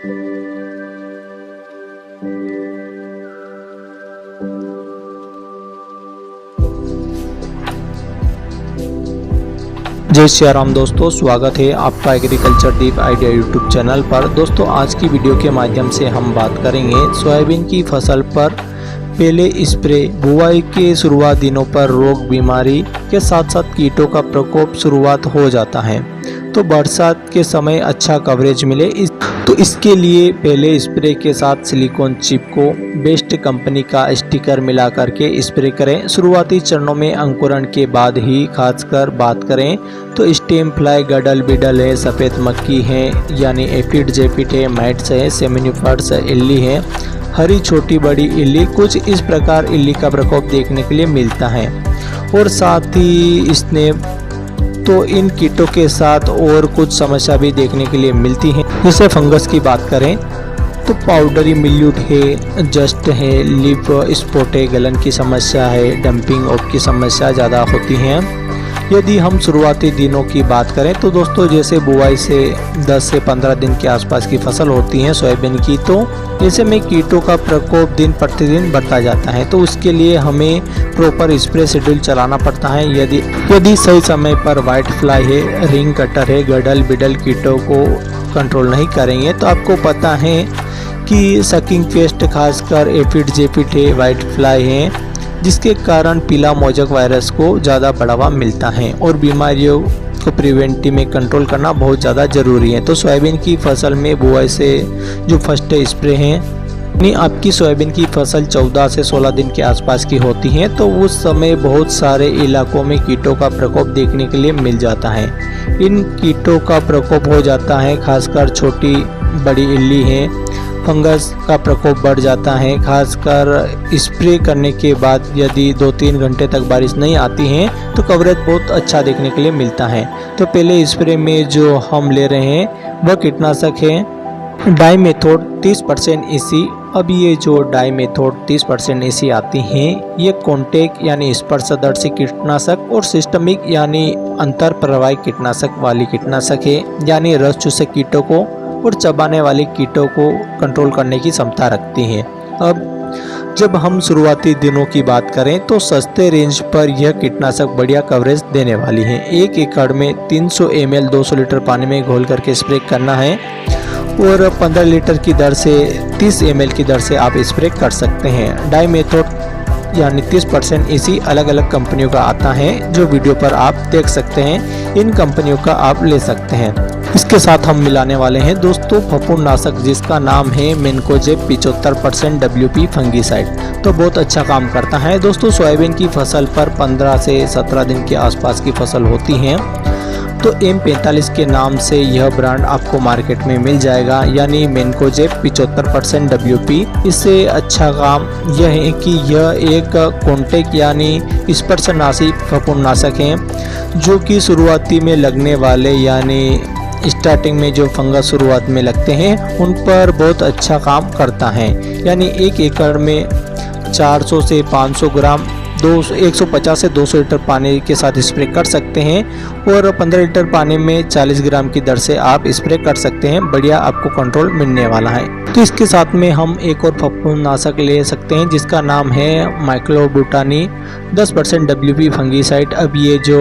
जय श्री राम दोस्तों, स्वागत है आपका agriculture deep idea YouTube channel पर। दोस्तों आज की वीडियो के माध्यम से हम बात करेंगे सोयाबीन की फसल पर पहले स्प्रे, बुआई के शुरुआत दिनों पर रोग बीमारी के साथ साथ कीटों का प्रकोप शुरुआत हो जाता है तो बरसात के समय अच्छा कवरेज मिले तो इसके लिए पहले स्प्रे के साथ सिलिकॉन चिप को बेस्ट कंपनी का स्टिकर मिला करके स्प्रे करें। शुरुआती चरणों में अंकुरण के बाद ही खासकर बात करें तो स्टेम फ्लाई, गडल बिडल है, सफ़ेद मक्खी है यानी एफिड जेफिड है, माइट्स है, सेमिनिफर्स इल्ली है, हरी छोटी बड़ी इल्ली, कुछ इस प्रकार इल्ली का प्रकोप देखने के लिए मिलता है। और साथ ही इसने तो इन कीटों के साथ और कुछ समस्या भी देखने के लिए मिलती हैं। जैसे फंगस की बात करें तो पाउडरी मिल्यूट है, जस्ट है, लीफ स्पॉट है, गलन की समस्या है, डंपिंग ऑफ की समस्या ज़्यादा होती हैं। यदि हम शुरुआती दिनों की बात करें तो दोस्तों जैसे बुआई से 10 से 15 दिन के आसपास की फसल होती है सोयाबीन की, तो ऐसे में कीटों का प्रकोप दिन प्रतिदिन बढ़ता जाता है तो उसके लिए हमें प्रॉपर स्प्रे शेड्यूल चलाना पड़ता है। यदि सही समय पर वाइट फ्लाई है, रिंग कटर है, गडल बिडल कीटों को कंट्रोल नहीं करेंगे तो आपको पता है कि सकिंग पेस्ट खासकर एफिड जेफिड है, वाइट फ्लाई है, जिसके कारण पीला मोजक वायरस को ज़्यादा बढ़ावा मिलता है और बीमारियों को प्रिवेंटिव में कंट्रोल करना बहुत ज़्यादा ज़रूरी है। तो सोयाबीन की फसल में बुआई से जो फर्स्ट स्प्रे हैं, यानी आपकी सोयाबीन की फसल 14 से 16 दिन के आसपास की होती है तो उस समय बहुत सारे इलाकों में कीटों का प्रकोप देखने के लिए मिल जाता है। इन कीटों का प्रकोप हो जाता है, खासकर छोटी बड़ी इल्ली है, फंगस का प्रकोप बढ़ जाता है। खासकर स्प्रे करने के बाद यदि 2-3 घंटे तक बारिश नहीं आती है तो कवरेज बहुत अच्छा देखने के लिए मिलता है। तो पहले स्प्रे में जो हम ले रहे हैं वह कीटनाशक है डाइमेथोड 30% EC। अब ये जो डाइमेथोड 30% EC आती हैं ये कॉन्टैक्ट यानी स्पर्शदर्शी कीटनाशक और सिस्टमिक यानी अंतर प्रवाही कीटनाशक वाली कीटनाशक है, यानी रस चूसक कीटों को और चबाने वाले कीटों को कंट्रोल करने की क्षमता रखती हैं। अब जब हम शुरुआती दिनों की बात करें तो सस्ते रेंज पर यह कीटनाशक बढ़िया कवरेज देने वाली है। 1 एकड़ में 300 ml 200 लीटर पानी में घोल करके स्प्रे करना है और 15 लीटर की दर से 30 ml की दर से आप स्प्रे कर सकते हैं। डाइमेथोड यानी 30% EC अलग अलग कंपनियों का आता है जो वीडियो पर आप देख सकते हैं। इन कंपनियों का आप ले सकते हैं। इसके साथ हम मिलाने वाले हैं दोस्तों फफूंदनाशक जिसका नाम है मेनकोजेब 75% WP फंगीसाइड, तो बहुत अच्छा काम करता है। दोस्तों सोयाबीन की फसल पर 15 से 17 दिन के आसपास की फसल होती है तो M45 के नाम से यह ब्रांड आपको मार्केट में मिल जाएगा, यानी मेनकोजेब 75% WP। इससे अच्छा काम यह है कि यह एक कॉन्टैक्ट यानी स्पर्शनाशी फफूंदनाशक है जो कि शुरुआती में लगने वाले यानी स्टार्टिंग में जो फंगस शुरुआत में लगते हैं उन पर बहुत अच्छा काम करता है। यानी 1 एकड़ में 400 से 500 ग्राम 150 से 200 लीटर पानी के साथ स्प्रे कर सकते हैं और 15 लीटर पानी में 40 ग्राम की दर से आप स्प्रे कर सकते हैं। बढ़िया आपको कंट्रोल मिलने वाला है। तो इसके साथ में हम एक और फफूंदनाशक ले सकते हैं जिसका नाम है माइक्लोब्यूटानी 10% WP फंगीसाइड। अब ये जो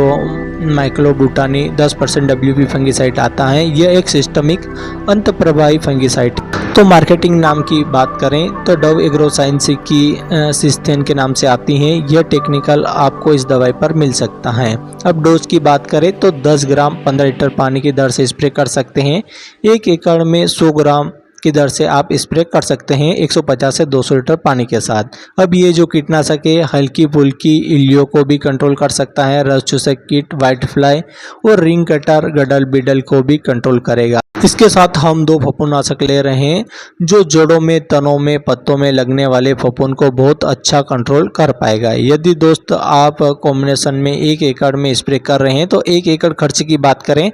माइक्लोब्यूटानी 10% WP फंगीसाइड आता है यह एक सिस्टमिक अंतप्रवाही फंगीसाइड। तो मार्केटिंग नाम की बात करें तो डव एग्रो साइंस की सिस्थेन के नाम से आती हैं। यह टेक्निकल आपको इस दवाई पर मिल सकता है। अब डोज की बात करें तो 10 ग्राम 15 लीटर पानी की दर से स्प्रे कर सकते हैं। 1 एकड़ में 100 ग्राम की दर से आप स्प्रे कर सकते हैं 150 से 200 लीटर पानी के साथ। अब ये जो कीटनाशक है हल्की फुल्की इल्लियों को भी कंट्रोल कर सकता है, रस चूसक कीट, वाइट फ्लाई और रिंग कटर, गडल बिडल को भी कंट्रोल करेगा। इसके साथ हम 2 फफूंदनाशक ले रहे हैं जो जड़ों में, तनों में, पत्तों में लगने वाले फफूंद को बहुत अच्छा कंट्रोल कर पाएगा। यदि दोस्त आप कॉम्बिनेशन में 1 एकड़ में स्प्रे कर रहे हैं तो 1 एकड़ खर्च की बात करें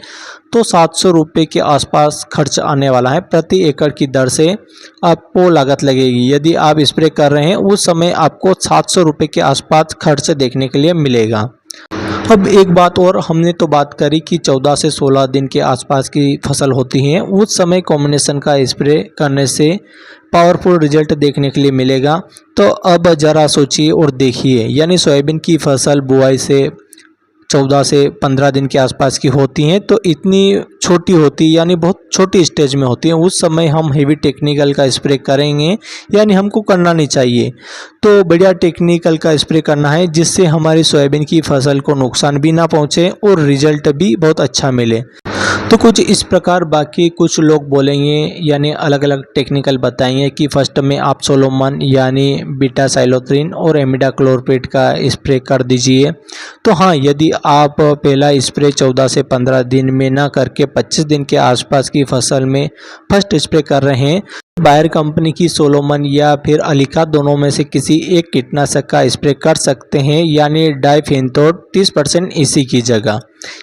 तो 700 रुपये के आसपास खर्च आने वाला है। प्रति एकड़ की दर से आपको लागत लगेगी। यदि आप स्प्रे कर रहे हैं उस समय आपको 700 रुपये के आसपास खर्च देखने के लिए मिलेगा। अब एक बात और, हमने तो बात करी कि 14 से 16 दिन के आसपास की फसल होती है, उस समय कॉम्बिनेशन का स्प्रे करने से पावरफुल रिजल्ट देखने के लिए मिलेगा। तो अब ज़रा सोचिए और देखिए, यानी सोयाबीन की फसल बुआई से 14 से 15 दिन के आसपास की होती हैं, तो इतनी छोटी होती है, यानी बहुत छोटी स्टेज में होती है, उस समय हम हेवी टेक्निकल का स्प्रे करेंगे, यानी हमको करना नहीं चाहिए। तो बढ़िया टेक्निकल का स्प्रे करना है जिससे हमारी सोयाबीन की फसल को नुकसान भी ना पहुँचे और रिजल्ट भी बहुत अच्छा मिले। तो कुछ इस प्रकार, बाकी कुछ लोग बोलेंगे यानी अलग अलग टेक्निकल बताएंगे कि फर्स्ट में आप सोलोमन यानी बीटा साइलोथ्रिन और एमिडाक्लोरप्रिड का स्प्रे कर दीजिए। तो हाँ, यदि आप पहला स्प्रे 14 से 15 दिन में ना करके 25 दिन के आसपास की फसल में फर्स्ट स्प्रे कर रहे हैं, बायर कंपनी की सोलोमन या फिर अलीका दोनों में से किसी एक कीटनाशक का स्प्रे कर सकते हैं, यानी डाइफेंथोड 30% इसी की जगह।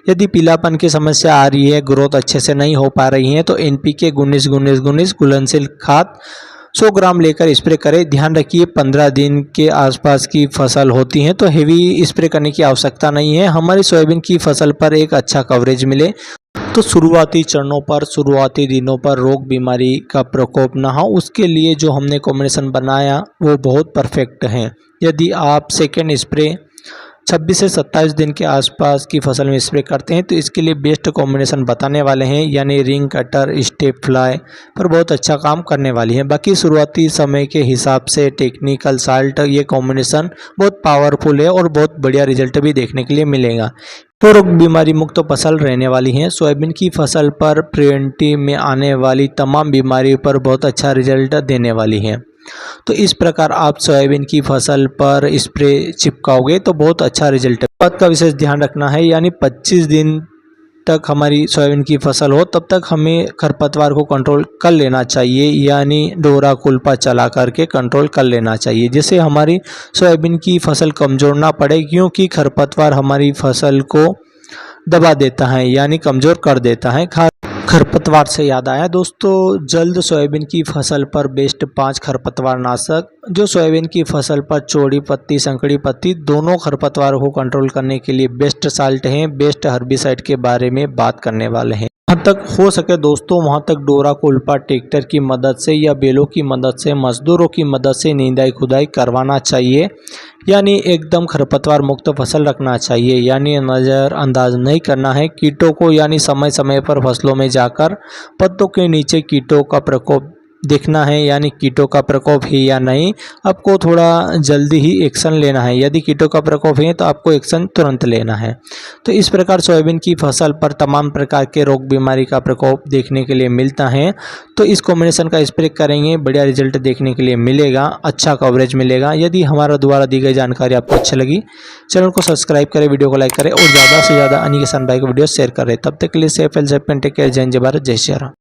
यदि पीलापन की समस्या आ रही है, ग्रोथ अच्छे से नहीं हो पा रही है, तो एनपीके 19-19-19 घुलनशील खाद 100 ग्राम लेकर स्प्रे करें। ध्यान रखिए 15 दिन के आसपास की फसल होती है तो हेवी स्प्रे करने की आवश्यकता नहीं है, हमारी सोयाबीन की फसल पर एक अच्छा कवरेज मिले। तो शुरुआती चरणों पर, शुरुआती दिनों पर रोग बीमारी का प्रकोप ना हो, उसके लिए जो हमने कॉम्बिनेशन बनाया वो बहुत परफेक्ट है। यदि आप सेकेंड स्प्रे 26 से 27 दिन के आसपास की फसल में स्प्रे करते हैं तो इसके लिए बेस्ट कॉम्बिनेशन बताने वाले हैं, यानी रिंग कटर स्टेप फ्लाई पर बहुत अच्छा काम करने वाली है। बाकी शुरुआती समय के हिसाब से टेक्निकल साल्ट ये कॉम्बिनेशन बहुत पावरफुल है और बहुत बढ़िया रिजल्ट भी देखने के लिए मिलेगा। तो रोग बीमारी मुक्त फसल रहने वाली है। सोयाबीन की फसल पर प्रिवेंटिव में आने वाली तमाम बीमारियों पर बहुत अच्छा रिजल्ट देने वाली है। तो इस प्रकार आप सोयाबीन की फसल पर स्प्रे चिपकाओगे तो बहुत अच्छा रिजल्ट है। बात का विशेष ध्यान रखना है, यानी 25 दिन तक हमारी सोयाबीन की फसल हो तब तक हमें खरपतवार को कंट्रोल कर लेना चाहिए, यानी डोरा कुल्पा चला करके कंट्रोल कर लेना चाहिए, जिससे हमारी सोयाबीन की फसल कमज़ोर ना पड़े, क्योंकि खरपतवार हमारी फसल को दबा देता है यानी कमज़ोर कर देता है। खरपतवार से याद आया दोस्तों, जल्द सोयाबीन की फसल पर बेस्ट 5 खरपतवार नाशक जो सोयाबीन की फसल पर चौड़ी पत्ती, संकड़ी पत्ती दोनों खरपतवार को कंट्रोल करने के लिए बेस्ट साल्ट हैं, बेस्ट हर्बिसाइड के बारे में बात करने वाले हैं। जहाँ तक हो सके दोस्तों वहाँ तक डोरा कुल्पा ट्रैक्टर की मदद से या बेलों की मदद से, मजदूरों की मदद से निंदाई खुदाई करवाना चाहिए, यानी एकदम खरपतवार मुक्त फसल रखना चाहिए, यानी नज़रअंदाज नहीं करना है कीटों को, यानी समय समय पर फसलों में जाकर पत्तों के नीचे कीटों का प्रकोप देखना है, यानी कीटों का प्रकोप है या नहीं, आपको थोड़ा जल्दी ही एक्शन लेना है। यदि कीटों का प्रकोप है तो आपको एक्शन तुरंत लेना है। तो इस प्रकार सोयाबीन की फसल पर तमाम प्रकार के रोग बीमारी का प्रकोप देखने के लिए मिलता है। तो इस कॉम्बिनेशन का स्प्रे करेंगे, बढ़िया रिजल्ट देखने के लिए मिलेगा, अच्छा कवरेज मिलेगा। यदि हमारा द्वारा दी गई जानकारी आपको अच्छी लगी, चैनल को सब्सक्राइब करें, वीडियो को लाइक करें और ज़्यादा से ज़्यादा अन्य किसान भाई को वीडियो शेयर करें। तब तक के लिए safe and safe take care. जय हिंद, जय भारत, जय श्री राम।